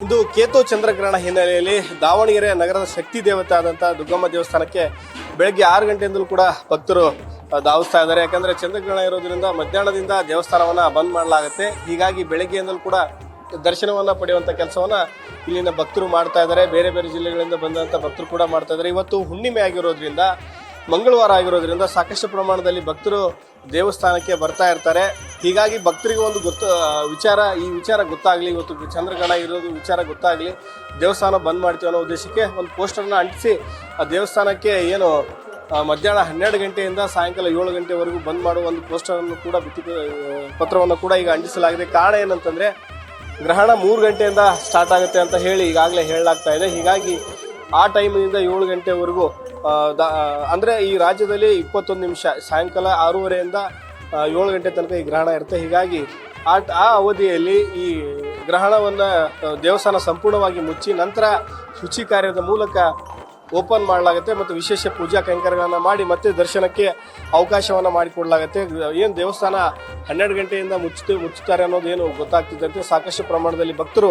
ಇಂದು ಕೇತು ಚಂದ್ರಗ್ರಹಣ ಹಿನ್ನೆಲೆಯಲ್ಲಿ ದಾವಣಗೆರೆ ನಗರದ ಶಕ್ತಿ ದೇವತೆ ಆದಂತಹ ದುಗ್ಗಮ್ಮ ದೇವಸ್ಥಾನಕ್ಕೆ ಬೆಳಗ್ಗೆ 6 ಗಂಟೆಯಿಂದಲೂ ಕೂಡ ಭಕ್ತರು ಧಾವಿಸ್ತಾ ಇದ್ದಾರೆ. ಯಾಕಂದ್ರೆ ಚಂದ್ರಗ್ರಹಣ ಇರೋದ್ರಿಂದ ಮಧ್ಯಾಹ್ನದಿಂದ ದೇವಸ್ಥಾನವನ್ನ ಬಂದ್ ಮಾಡಲಾಗುತ್ತೆ. ಹೀಗಾಗಿ ಬೆಳಗ್ಗೆಯಿಂದಲೂ ಕೂಡ ದರ್ಶನವನ್ನ ಪಡೆಯುವಂತ ಕೆಲಸವನ್ನ ಇಲ್ಲಿನ ಭಕ್ತರು ಮಾಡ್ತಾ ಇದ್ದಾರೆ. ಬೇರೆ ಬೇರೆ ಜಿಲ್ಲೆಗಳಿಂದ ಬಂದಂತ ಭಕ್ತರು ಕೂಡ ಮಾಡ್ತಾ ಇದ್ದಾರೆ. ಇವತ್ತು ಹುಣ್ಣಿಮೆ ಆಗಿರೋದ್ರಿಂದ, ಮಂಗಳವಾರ ಆಗಿರೋದ್ರಿಂದ ಸಾಕಷ್ಟು ಪ್ರಮಾಣದಲ್ಲಿ ಭಕ್ತರು ದೇವಸ್ಥಾನಕ್ಕೆ ಬರ್ತಾ ಇರ್ತಾರೆ. ಹೀಗಾಗಿ ಭಕ್ತರಿಗೆ ಒಂದು ಈ ವಿಚಾರ ಗೊತ್ತಾಗ್ಲಿ, ಇವತ್ತು ಚಂದ್ರಗ್ರಹಣ ಇರೋದು ವಿಚಾರ ಗೊತ್ತಾಗ್ಲಿ, ದೇವಸ್ಥಾನ ಬಂದ್ ಮಾಡ್ತೀವಿ ಅನ್ನೋ ಉದ್ದೇಶಕ್ಕೆ ಒಂದು ಪೋಸ್ಟರ್ನ ಅಂಟಿಸಿ ಆ ದೇವಸ್ಥಾನಕ್ಕೆ ಏನು ಮಧ್ಯಾಹ್ನ 12 ಗಂಟೆಯಿಂದ ಸಾಯಂಕಾಲ 7 ಗಂಟೆವರೆಗೂ ಬಂದ್ ಮಾಡುವ ಒಂದು ಪೋಸ್ಟರನ್ನು ಕೂಡ ಪತ್ರವನ್ನು ಕೂಡ ಈಗ ಅಂಟಿಸಲಾಗಿದೆ. ಕಾರಣ ಏನಂತಂದ್ರೆ ಗ್ರಹಣ 3 ಗಂಟೆಯಿಂದ ಸ್ಟಾರ್ಟ್ ಆಗುತ್ತೆ ಅಂತ ಹೇಳಿ ಈಗಾಗಲೇ ಹೇಳಲಾಗ್ತಾ ಇದೆ. ಹೀಗಾಗಿ ಆ ಟೈಮಿನಿಂದ 7 ಗಂಟೆವರೆಗೂ ಅಂದ್ರೆ ಈ ರಾಜ್ಯದಲ್ಲಿ 21 ನಿಮಿಷ, ಸಾಯಂಕಾಲ 6:30ಯಿಂದ 7 ಗಂಟೆ ತನಕ ಈ ಗ್ರಹಣ ಇರುತ್ತೆ. ಹೀಗಾಗಿ ಆ ಅವಧಿಯಲ್ಲಿ ಈ ಗ್ರಹಣವನ್ನ ದೇವಸ್ಥಾನ ಸಂಪೂರ್ಣವಾಗಿ ಮುಚ್ಚಿ ನಂತರ ಶುಚಿ ಕಾರ್ಯದ ಮೂಲಕ ಓಪನ್ ಮಾಡಲಾಗುತ್ತೆ ಮತ್ತು ವಿಶೇಷ ಪೂಜಾ ಕೈಂಕರ್ಯಗಳನ್ನು ಮಾಡಿ ಮತ್ತೆ ದರ್ಶನಕ್ಕೆ ಅವಕಾಶವನ್ನು ಮಾಡಿಕೊಡಲಾಗುತ್ತೆ. ಏನು ದೇವಸ್ಥಾನ 12 ಗಂಟೆಯಿಂದ ಮುಚ್ಚುತ್ತಾರೆ ಅನ್ನೋದು ಏನು ಗೊತ್ತಾಗ್ತಿದ್ದಂತೆ ಸಾಕಷ್ಟು ಪ್ರಮಾಣದಲ್ಲಿ ಭಕ್ತರು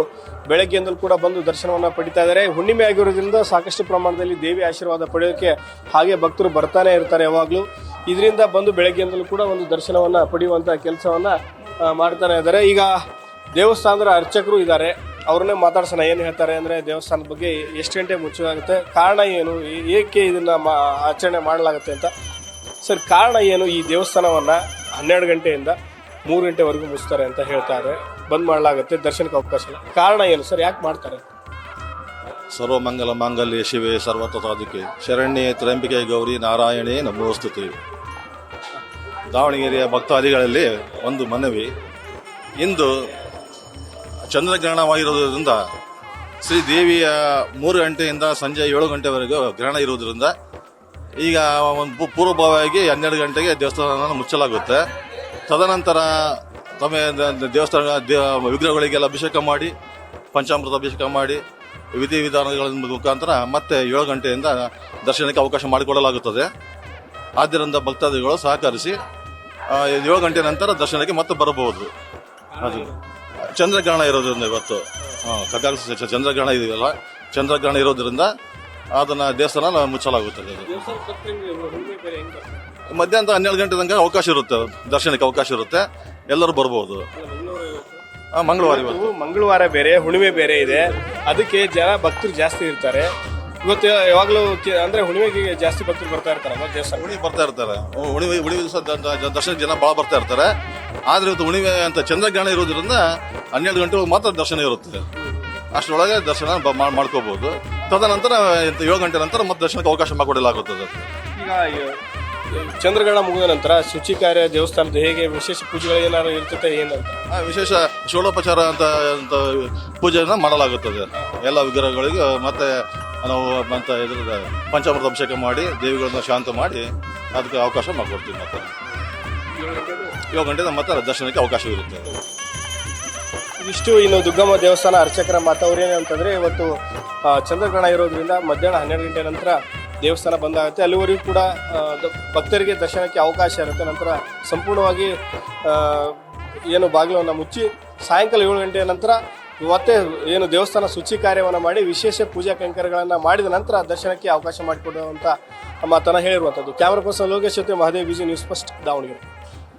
ಬೆಳಗ್ಗೆಯಿಂದಲೂ ಕೂಡ ಬಂದು ದರ್ಶನವನ್ನು ಪಡಿತಾ ಇದ್ದಾರೆ. ಹುಣ್ಣಿಮೆ ಆಗಿರೋದ್ರಿಂದ ಸಾಕಷ್ಟು ಪ್ರಮಾಣದಲ್ಲಿ ದೇವಿ ಆಶೀರ್ವಾದ ಪಡೆಯೋಕ್ಕೆ ಹಾಗೆ ಭಕ್ತರು ಬರ್ತಾನೆ ಇರ್ತಾರೆ ಯಾವಾಗಲೂ. ಇದರಿಂದ ಬಂದು ಬೆಳಗ್ಗೆಯಿಂದಲೂ ಕೂಡ ಒಂದು ದರ್ಶನವನ್ನು ಪಡೆಯುವಂಥ ಕೆಲಸವನ್ನು ಮಾಡ್ತಾನೆ ಇದ್ದಾರೆ. ಈಗ ದೇವಸ್ಥಾನದ ಅರ್ಚಕರು ಇದ್ದಾರೆ, ಅವ್ರನ್ನೇ ಮಾತಾಡ್ಸೋಣ. ಏನು ಹೇಳ್ತಾರೆ ಅಂದರೆ ದೇವಸ್ಥಾನದ ಬಗ್ಗೆ ಎಷ್ಟು ಗಂಟೆ ಮುಚ್ಚಲಾಗುತ್ತೆ, ಕಾರಣ ಏನು, ಏಕೆ ಇದನ್ನು ಆಚರಣೆ ಮಾಡಲಾಗುತ್ತೆ ಅಂತ. ಸರ್, ಕಾರಣ ಏನು ಈ ದೇವಸ್ಥಾನವನ್ನು 12 ಗಂಟೆಯಿಂದ 3 ಗಂಟೆವರೆಗೂ ಮುಚ್ತಾರೆ ಅಂತ ಹೇಳ್ತಾರೆ, ಬಂದ್ ಮಾಡಲಾಗುತ್ತೆ, ದರ್ಶನಕ್ಕೆ ಅವಕಾಶ ಇಲ್ಲ, ಕಾರಣ ಏನು ಸರ್, ಯಾಕೆ ಮಾಡ್ತಾರೆ? ಸರ್ವಮಂಗಲ ಮಾಂಗಲ್ಯ ಶಿವೆ ಸರ್ವತ್ರ ಸಾಧಿಕೆ ಶರಣ್ಯೆ ತ್ರ್ಯಂಬಿಕೆ ಗೌರಿ ನಾರಾಯಣೇ ನಮೋಸ್ತುತೆ. ದಾವಣಗೆರೆಯ ಭಕ್ತಾದಿಗಳಲ್ಲಿ ಒಂದು ಮನವಿ. ಇಂದು ಚಂದ್ರಗ್ರಹಣವಾಗಿರೋದ್ರಿಂದ ಶ್ರೀ ದೇವಿಯ 3 ಗಂಟೆಯಿಂದ ಸಂಜೆ 7 ಗಂಟೆವರೆಗೂ ಗ್ರಹಣ ಇರುವುದರಿಂದ ಈಗ ಒಂದು ಪೂರ್ವಭಾವಿಯಾಗಿ 12 ಗಂಟೆಗೆ ದೇವಸ್ಥಾನ ಮುಚ್ಚಲಾಗುತ್ತೆ. ತದನಂತರ ದೇವಸ್ಥಾನ ವಿಗ್ರಹಗಳಿಗೆಲ್ಲ ಅಭಿಷೇಕ ಮಾಡಿ, ಪಂಚಾಮೃತ ಅಭಿಷೇಕ ಮಾಡಿ, ವಿಧಿವಿಧಾನಗಳ ಮುಖಾಂತರ ಮತ್ತೆ 7 ಗಂಟೆಯಿಂದ ದರ್ಶನಕ್ಕೆ ಅವಕಾಶ ಮಾಡಿಕೊಡಲಾಗುತ್ತದೆ. ಆದ್ದರಿಂದ ಭಕ್ತಾದಿಗಳು ಸಹಕರಿಸಿ 7 ಗಂಟೆ ನಂತರ ದರ್ಶನಕ್ಕೆ ಮತ್ತೆ ಬರಬಹುದು. ಅದು ಚಂದ್ರಗ್ರಹಣ ಇರೋದ್ರಿಂದ ಇವತ್ತು ಚಂದ್ರಗ್ರಹಣ ಇದೆಯಲ್ಲ, ಚಂದ್ರಗ್ರಹಣ ಇರೋದ್ರಿಂದ ಅದನ್ನ ದೇವಸ್ಥಾನ ಮುಚ್ಚಲಾಗುತ್ತದೆ. ಮಧ್ಯಾಹ್ನ 12 ಗಂಟೆ ತನಕ ಅವಕಾಶ ಇರುತ್ತೆ, ದರ್ಶನಕ್ಕೆ ಅವಕಾಶ ಇರುತ್ತೆ, ಎಲ್ಲರೂ ಬರ್ಬೋದು. ಮಂಗಳವಾರ ಬೇರೆ, ಹುಣ್ಣಿಮೆ ಬೇರೆ ಇದೆ, ಅದಕ್ಕೆ ಭಕ್ತರು ಜಾಸ್ತಿ ಇರ್ತಾರೆ. ಇವತ್ತು ಯಾವಾಗಲೂ ಅಂದ್ರೆ ಹುಣ್ಣಿಮೆಗೆ ಜಾಸ್ತಿ ಭಕ್ತರು ಬರ್ತಾ ಇರ್ತಾರಲ್ಲ ದೇವಸ್ಥಾನ, ಹುಣ್ಣಿಮೆ ಬರ್ತಾ ಇರ್ತಾರೆ. ಹುಣ್ಣಿಮೆ ದಿವಸ ದರ್ಶನ ಜನ ಭಾಳ ಬರ್ತಾ ಇರ್ತಾರೆ. ಆದ್ರೆ ಇವತ್ತು ಹುಣ್ಣಿಮೆ ಅಂತ ಚಂದ್ರಗ್ರಹಣ ಇರೋದ್ರಿಂದ 12 ಗಂಟೆಗೆ ಮಾತ್ರ ದರ್ಶನ ಇರುತ್ತೆ. ಅಷ್ಟರೊಳಗೆ ದರ್ಶನ ಮಾಡ್ಕೋಬಹುದು. ತದನಂತರ 7 ಗಂಟೆ ನಂತರ ಮತ್ತೆ ದರ್ಶನಕ್ಕೆ ಅವಕಾಶ ಮಾಡಿಕೊಡಲಾಗುತ್ತದೆ. ಈಗ ಚಂದ್ರಗ್ರಹಣ ಮುಗಿದ ನಂತರ ಶುಚಿ ಕಾರ್ಯ ದೇವಸ್ಥಾನದ ಹೇಗೆ ವಿಶೇಷ ಪೂಜೆಗಳು ಏನಾದ್ರು ಇರ್ತದೆ ಏನಂತ? ವಿಶೇಷ ಷೋಡೋಪಚಾರ ಅಂತ ಪೂಜೆಯನ್ನು ಮಾಡಲಾಗುತ್ತದೆ. ಎಲ್ಲ ವಿಗ್ರಹಗಳಿಗೆ ಮತ್ತೆ ನಾವು ಮತ್ತೆ ಪಂಚಾಮೃತ ಅಭಿಷೇಕ ಮಾಡಿ ದೇವಿಗಳನ್ನ ಶಾಂತ ಮಾಡಿ ಅದಕ್ಕೆ ಅವಕಾಶ ಮಾಡಿಕೊಡ್ತೀವಿ. ಮತ್ತೆ 7 ಗಂಟೆ ಮತ್ತೆ ದರ್ಶನಕ್ಕೆ ಅವಕಾಶವಿರುತ್ತೆ. ಇಷ್ಟು ಇನ್ನು ದುಗ್ಗಮ್ಮ ದೇವಸ್ಥಾನ ಅರ್ಚಕರ ಮಾತು. ಅವ್ರೇನಂತಂದ್ರೆ ಇವತ್ತು ಚಂದ್ರಗ್ರಹಣ ಇರೋದ್ರಿಂದ ಮಧ್ಯಾಹ್ನ 12 ಗಂಟೆ ನಂತರ ದೇವಸ್ಥಾನ ಬಂದಾಗುತ್ತೆ. ಅಲ್ಲಿವರೆಗೂ ಕೂಡ ಭಕ್ತರಿಗೆ ದರ್ಶನಕ್ಕೆ ಅವಕಾಶ ಇರುತ್ತೆ. ನಂತರ ಸಂಪೂರ್ಣವಾಗಿ ಏನು ಬಾಗಿಲನ್ನು ಮುಚ್ಚಿ ಸಾಯಂಕಾಲ 7 ಗಂಟೆಯ ನಂತರ ಮತ್ತೆ ಏನು ದೇವಸ್ಥಾನ ಶುಚಿ ಕಾರ್ಯವನ್ನು ಮಾಡಿ ವಿಶೇಷ ಪೂಜಾ ಕೈಂಕರ್ಯಗಳನ್ನು ಮಾಡಿದ ನಂತರ ದರ್ಶನಕ್ಕೆ ಅವಕಾಶ ಮಾಡಿಕೊಡುವಂಥ ಮಾತನ್ನು ಹೇಳಿರುವಂಥದ್ದು. ಕ್ಯಾಮರಾ ಪರ್ಸನ್ ಲೋಕೇಶ್ ಜೊತೆ Mahadev, BG news first, Davanagere.